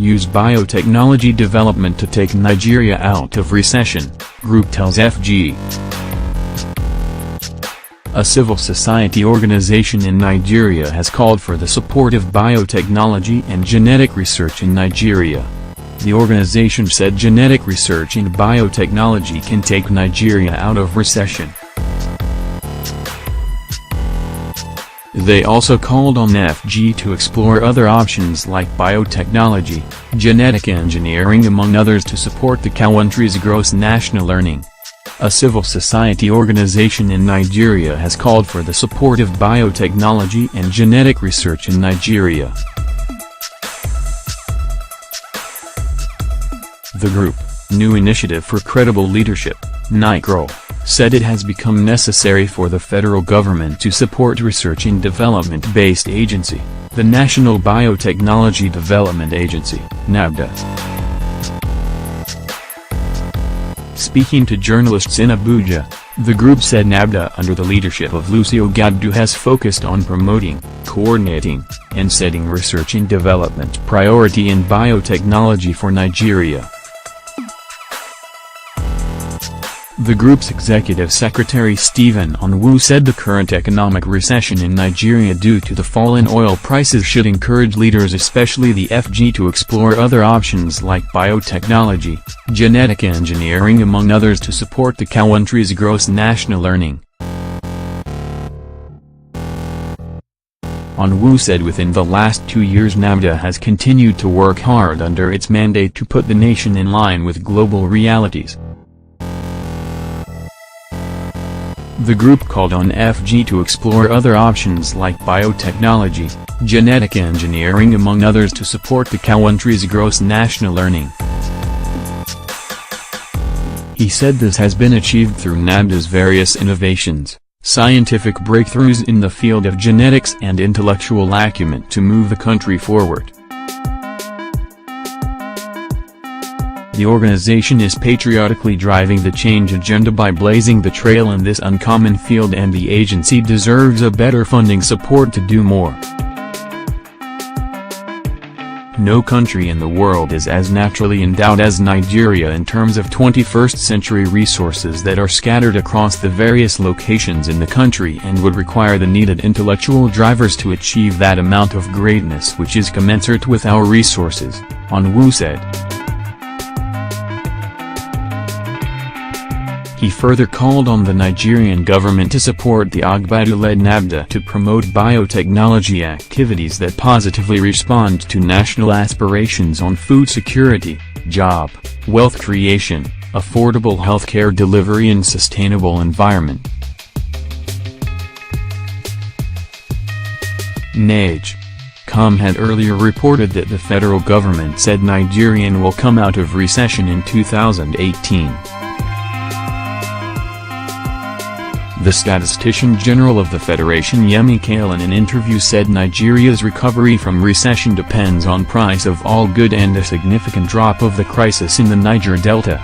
use biotechnology development to take Nigeria out of recession, group tells FG. A civil society organization in Nigeria has called for the support of biotechnology and genetic research in Nigeria. The organization said genetic research and biotechnology can take Nigeria out of recession. They also called on FG to explore other options like biotechnology, genetic engineering among others to support the country's gross national earning. A civil society organization in Nigeria has called for the support of biotechnology and genetic research in Nigeria. The group, New Initiative for Credible Leadership, NICRL, said it has become necessary for the federal government to support research and development-based agency, the National Biotechnology Development Agency, NABDA. Speaking to journalists in Abuja, the group said NABDA under the leadership of Lucio Gabdu has focused on promoting, coordinating, and setting research and development priority in biotechnology for Nigeria. The group's executive secretary Stephen Onwu said the current economic recession in Nigeria due to the fall in oil prices should encourage leaders, especially the FG, to explore other options like biotechnology, genetic engineering among others to support the country's gross national earning. Onwu said within the last 2 years NABDA has continued to work hard under its mandate to put the nation in line with global realities. The group called on FG to explore other options like biotechnology, genetic engineering among others to support the country's gross national earning. He said this has been achieved through NABDA's various innovations, scientific breakthroughs in the field of genetics and intellectual acumen to move the country forward. The organization is patriotically driving the change agenda by blazing the trail in this uncommon field, and the agency deserves a better funding support to do more. No country in the world is as naturally endowed as Nigeria in terms of 21st century resources that are scattered across the various locations in the country and would require the needed intellectual drivers to achieve that amount of greatness which is commensurate with our resources, Onwu said. He further called on the Nigerian government to support the Agbadu-led NABDA to promote biotechnology activities that positively respond to national aspirations on food security, job, wealth creation, affordable healthcare delivery and sustainable environment. NAGE.com had earlier reported that the federal government said Nigeria will come out of recession in 2018. The Statistician General of the Federation Yemi Kale in an interview said Nigeria's recovery from recession depends on price of all good and a significant drop of the crisis in the Niger Delta.